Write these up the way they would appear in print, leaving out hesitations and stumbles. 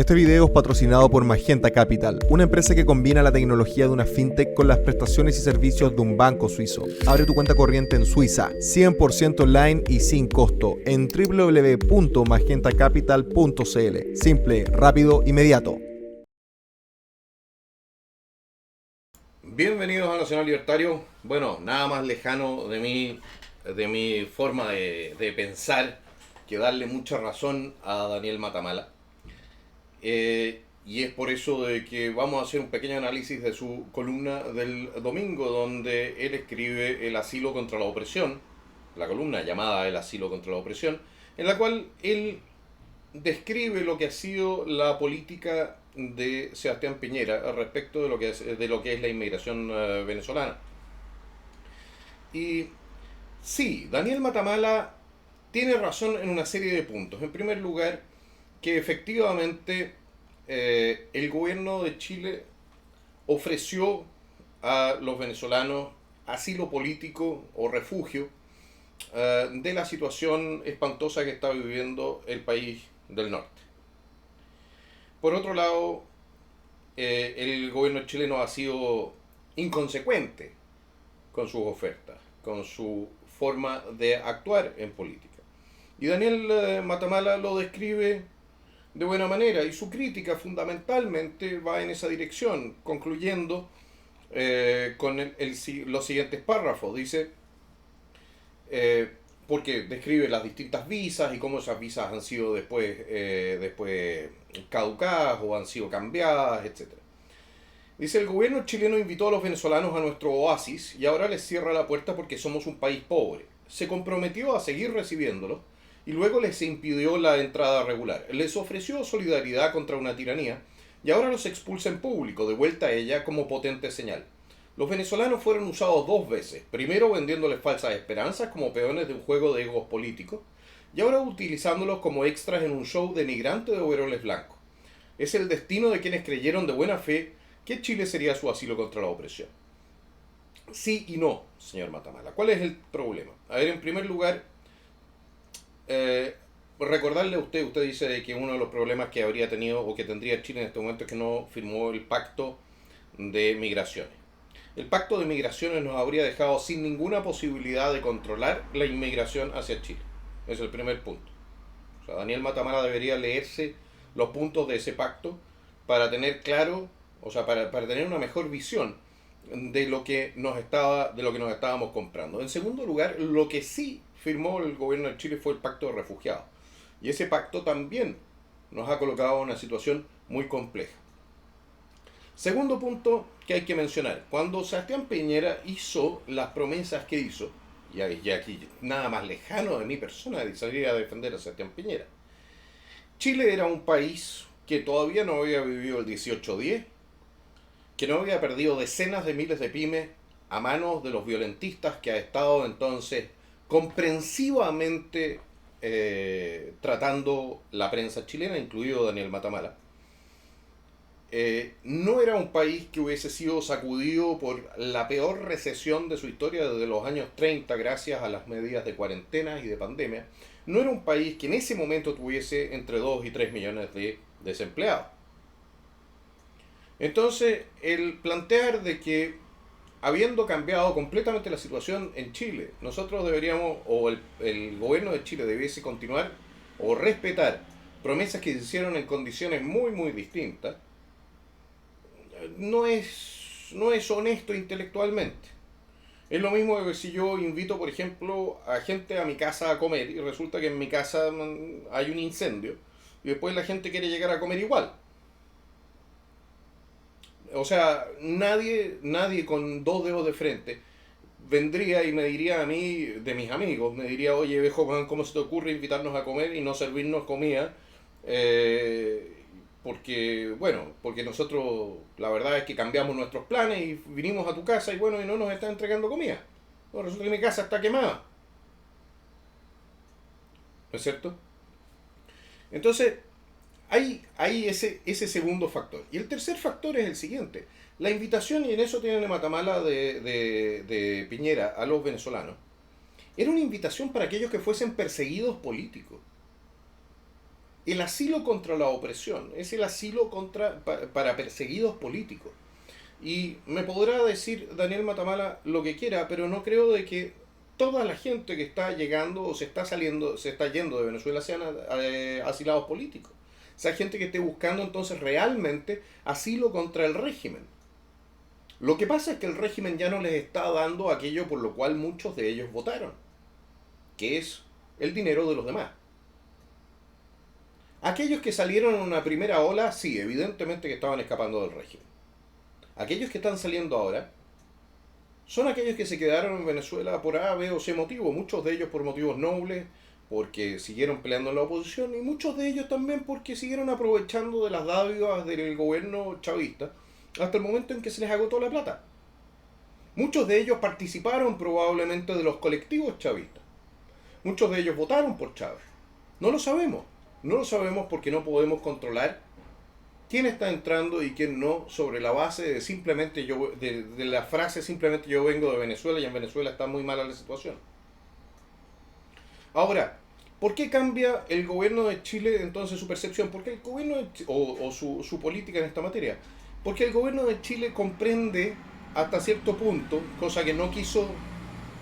Este video es patrocinado por Magenta Capital, una empresa que combina la tecnología de una fintech con las prestaciones y servicios de un banco suizo. Abre tu cuenta corriente en Suiza, 100% online y sin costo, en www.magentacapital.cl. Simple, rápido, inmediato. Bienvenidos a Nacional Libertario. Bueno, nada más lejano de mi forma de pensar que darle mucha razón a Daniel Matamala. Y es por eso de que vamos a hacer un pequeño análisis de su columna del domingo, donde él escribe El asilo contra la opresión, la columna llamada El asilo contra la opresión, en la cual él describe lo que ha sido la política de Sebastián Piñera respecto de lo que es la inmigración venezolana. Y sí, Daniel Matamala tiene razón en una serie de puntos. En primer lugar, que efectivamente el gobierno de Chile ofreció a los venezolanos asilo político o refugio de la situación espantosa que está viviendo el país del norte. Por otro lado, el gobierno chileno ha sido inconsecuente con sus ofertas, con su forma de actuar en política. Y Daniel Matamala lo describe de buena manera y su crítica fundamentalmente va en esa dirección, concluyendo con los siguientes párrafos. Dice, porque describe las distintas visas y cómo esas visas han sido después caducadas o han sido cambiadas, etc. Dice, el gobierno chileno invitó a los venezolanos a nuestro oasis y ahora les cierra la puerta porque somos un país pobre. Se comprometió a seguir recibiéndolos y luego les impidió la entrada regular. Les ofreció solidaridad contra una tiranía y ahora los expulsa en público, de vuelta a ella como potente señal. Los venezolanos fueron usados dos veces, primero vendiéndoles falsas esperanzas como peones de un juego de egos políticos y ahora utilizándolos como extras en un show denigrante de overoles blancos. Es el destino de quienes creyeron de buena fe que Chile sería su asilo contra la opresión. Sí y no, señor Matamala. ¿Cuál es el problema? A ver, en primer lugar, recordarle a usted dice de que uno de los problemas que habría tenido o que tendría Chile en este momento es que no firmó el pacto de migraciones. El pacto de migraciones nos habría dejado sin ninguna posibilidad de controlar la inmigración hacia Chile. Ese es el primer punto. O sea, Daniel Matamala debería leerse los puntos de ese pacto para tener claro, o sea, para tener una mejor visión de lo que nos estábamos comprando. En segundo lugar, lo que sí firmó el gobierno de Chile fue el pacto de refugiados. Y ese pacto también nos ha colocado en una situación muy compleja. Segundo punto que hay que mencionar. Cuando Sebastián Piñera hizo las promesas que hizo, y aquí nada más lejano de mi persona de salir a defender a Sebastián Piñera, Chile era un país que todavía no había vivido el 1810, que no había perdido decenas de miles de pymes a manos de los violentistas que ha estado entonces comprensivamente tratando la prensa chilena, incluido Daniel Matamala. No era un país que hubiese sido sacudido por la peor recesión de su historia desde los años 30 gracias a las medidas de cuarentena y de pandemia. No era un país que en ese momento tuviese entre 2 y 3 millones de desempleados. Entonces, el plantear de que habiendo cambiado completamente la situación en Chile, nosotros deberíamos, o el gobierno de Chile debiese continuar o respetar promesas que se hicieron en condiciones muy, muy distintas, no es honesto intelectualmente. Es lo mismo que si yo invito, por ejemplo, a gente a mi casa a comer y resulta que en mi casa hay un incendio y después la gente quiere llegar a comer igual. O sea, nadie con dos dedos de frente vendría y me diría a mí, de mis amigos, me diría, oye viejo, ¿cómo se te ocurre invitarnos a comer y no servirnos comida? Porque nosotros la verdad es que cambiamos nuestros planes y vinimos a tu casa y bueno, y no nos están entregando comida. Bueno, resulta que mi casa está quemada. ¿No es cierto? Entonces, hay ese segundo factor. Y el tercer factor es el siguiente. La invitación, y en eso tiene Matamala de Piñera a los venezolanos, era una invitación para aquellos que fuesen perseguidos políticos. el asilo contra la opresión, es el asilo para perseguidos políticos. Y me podrá decir Daniel Matamala lo que quiera, pero no creo de que toda la gente que está llegando o se está yendo de Venezuela sean asilados políticos. O sea, gente que esté buscando entonces realmente asilo contra el régimen. Lo que pasa es que el régimen ya no les está dando aquello por lo cual muchos de ellos votaron, que es el dinero de los demás. Aquellos que salieron en una primera ola, sí, evidentemente que estaban escapando del régimen. Aquellos que están saliendo ahora son aquellos que se quedaron en Venezuela por A, B o C motivo, muchos de ellos por motivos nobles, porque siguieron peleando en la oposición, y muchos de ellos también porque siguieron aprovechando de las dádivas del gobierno chavista hasta el momento en que se les agotó la plata. Muchos de ellos participaron probablemente de los colectivos chavistas. Muchos de ellos votaron por Chávez. No lo sabemos. No lo sabemos porque no podemos controlar quién está entrando y quién no sobre la base de simplemente de la frase simplemente yo vengo de Venezuela y en Venezuela está muy mala la situación. Ahora, ¿por qué cambia el gobierno de Chile entonces su percepción? Porque el gobierno o su política en esta materia. Porque el gobierno de Chile comprende hasta cierto punto, cosa que no quiso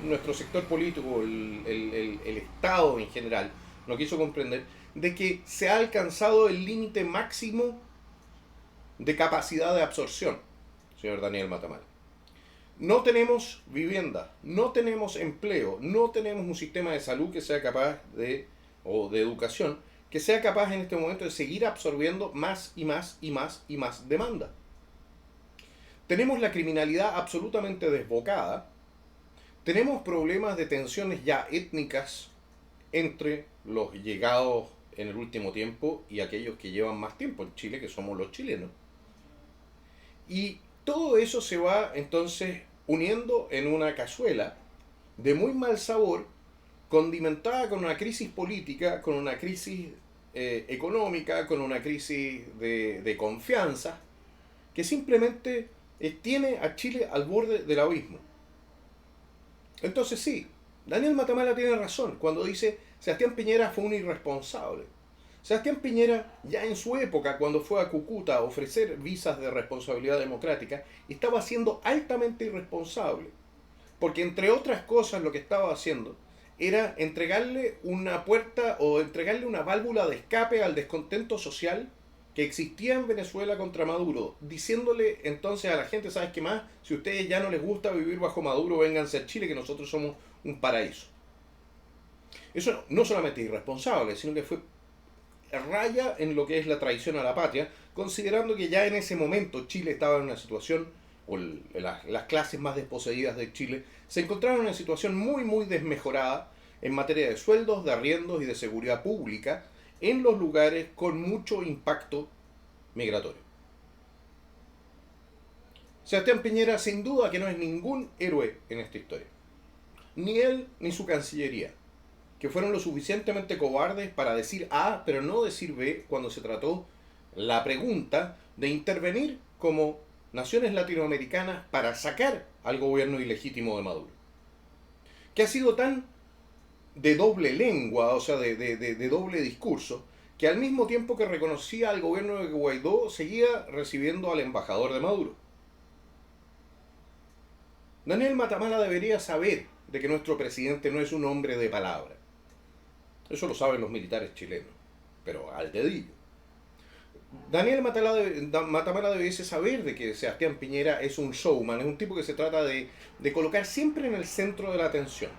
nuestro sector político, el Estado en general, no quiso comprender, de que se ha alcanzado el límite máximo de capacidad de absorción, señor Daniel Matamala. No tenemos vivienda, no tenemos empleo, no tenemos un sistema de salud que sea capaz o de educación, que sea capaz en este momento de seguir absorbiendo más y más y más y más demanda. Tenemos la criminalidad absolutamente desbocada, tenemos problemas de tensiones ya étnicas entre los llegados en el último tiempo y aquellos que llevan más tiempo en Chile, que somos los chilenos. Y todo eso se va entonces uniendo en una cazuela de muy mal sabor, condimentada con una crisis política, con una crisis económica, con una crisis de confianza, que simplemente tiene a Chile al borde del abismo. Entonces sí, Daniel Matamala tiene razón cuando dice Sebastián Piñera fue un irresponsable. Sebastián Piñera, ya en su época, cuando fue a Cúcuta a ofrecer visas de responsabilidad democrática, estaba siendo altamente irresponsable. Porque entre otras cosas lo que estaba haciendo era entregarle una puerta o entregarle una válvula de escape al descontento social que existía en Venezuela contra Maduro, diciéndole entonces a la gente, ¿sabes qué más? Si a ustedes ya no les gusta vivir bajo Maduro, vénganse a Chile, que nosotros somos un paraíso. Eso no solamente irresponsable, sino que fue raya en lo que es la traición a la patria, considerando que ya en ese momento Chile estaba en una situación, o las clases más desposeídas de Chile, se encontraron en una situación muy muy desmejorada en materia de sueldos, de arriendos y de seguridad pública, en los lugares con mucho impacto migratorio. Sebastián Piñera sin duda que no es ningún héroe en esta historia. Ni él ni su Cancillería, que fueron lo suficientemente cobardes para decir A, pero no decir B, cuando se trató la pregunta de intervenir como naciones latinoamericanas para sacar al gobierno ilegítimo de Maduro. Que ha sido tan de doble lengua, o sea, de doble discurso, que al mismo tiempo que reconocía al gobierno de Guaidó, seguía recibiendo al embajador de Maduro. Daniel Matamala debería saber de que nuestro presidente no es un hombre de palabra. Eso lo saben los militares chilenos, pero al dedillo. Daniel Matamala debiese saber de que Sebastián Piñera es un showman, es un tipo que se trata de colocar siempre en el centro de la atención.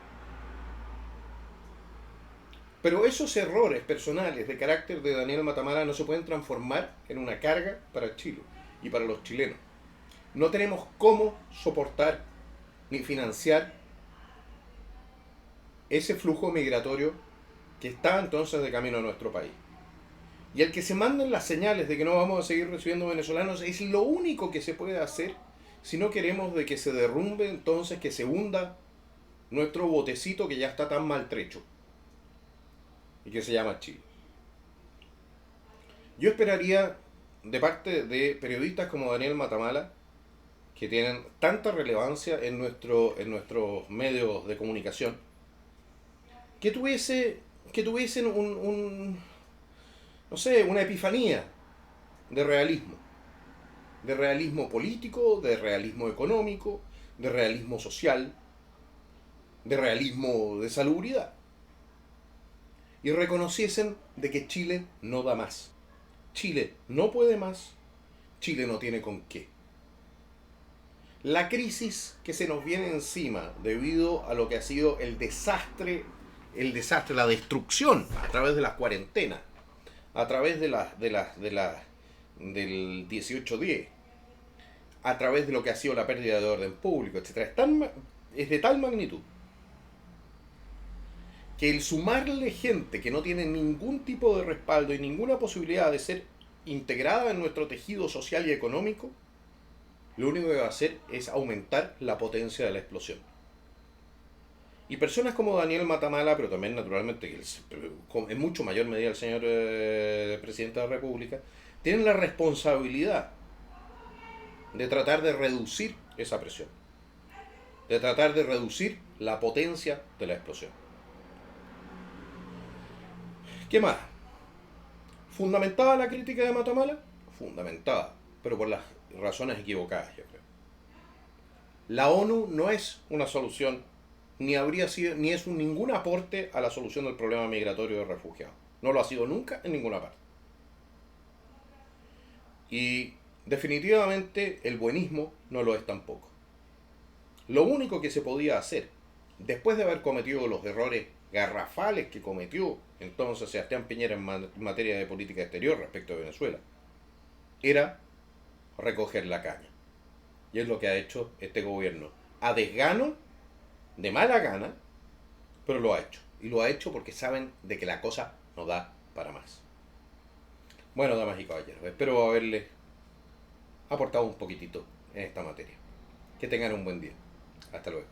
Pero esos errores personales de carácter de Daniel Matamala no se pueden transformar en una carga para Chile y para los chilenos. No tenemos cómo soportar ni financiar ese flujo migratorio que está entonces de camino a nuestro país. Y el que se manden las señales de que no vamos a seguir recibiendo venezolanos es lo único que se puede hacer si no queremos de que se derrumbe entonces, que se hunda nuestro botecito que ya está tan maltrecho y que se llama Chile. Yo esperaría de parte de periodistas como Daniel Matamala, que tienen tanta relevancia en nuestros medios de comunicación, que tuviesen no sé, una epifanía de realismo político, de realismo económico, de realismo social, de realismo de salubridad. Y reconociesen de que Chile no da más. Chile no puede más. Chile no tiene con qué. La crisis que se nos viene encima debido a lo que ha sido el desastre, la destrucción a través de las cuarentenas, a través del 1810, a través de lo que ha sido la pérdida de orden público, etc. Es de tal magnitud que el sumarle gente que no tiene ningún tipo de respaldo y ninguna posibilidad de ser integrada en nuestro tejido social y económico, lo único que va a hacer es aumentar la potencia de la explosión. Y personas como Daniel Matamala, pero también naturalmente en mucho mayor medida el señor presidente de la República, tienen la responsabilidad de tratar de reducir esa presión, de tratar de reducir la potencia de la explosión. ¿Qué más? ¿Fundamentada la crítica de Matamala? Fundamentada, pero por las razones equivocadas, yo creo. La ONU no es una solución, ni habría sido, ni es ningún aporte a la solución del problema migratorio de refugiados. No lo ha sido nunca en ninguna parte. Y definitivamente el buenismo no lo es tampoco. Lo único que se podía hacer, después de haber cometido los errores garrafales que cometió entonces Sebastián Piñera en materia de política exterior respecto a Venezuela, era recoger la caña. Y es lo que ha hecho este gobierno. A desgano, de mala gana, pero lo ha hecho. Y lo ha hecho porque saben de que la cosa no da para más. Bueno, damas y caballeros, espero haberles aportado un poquitito en esta materia. Que tengan un buen día. Hasta luego.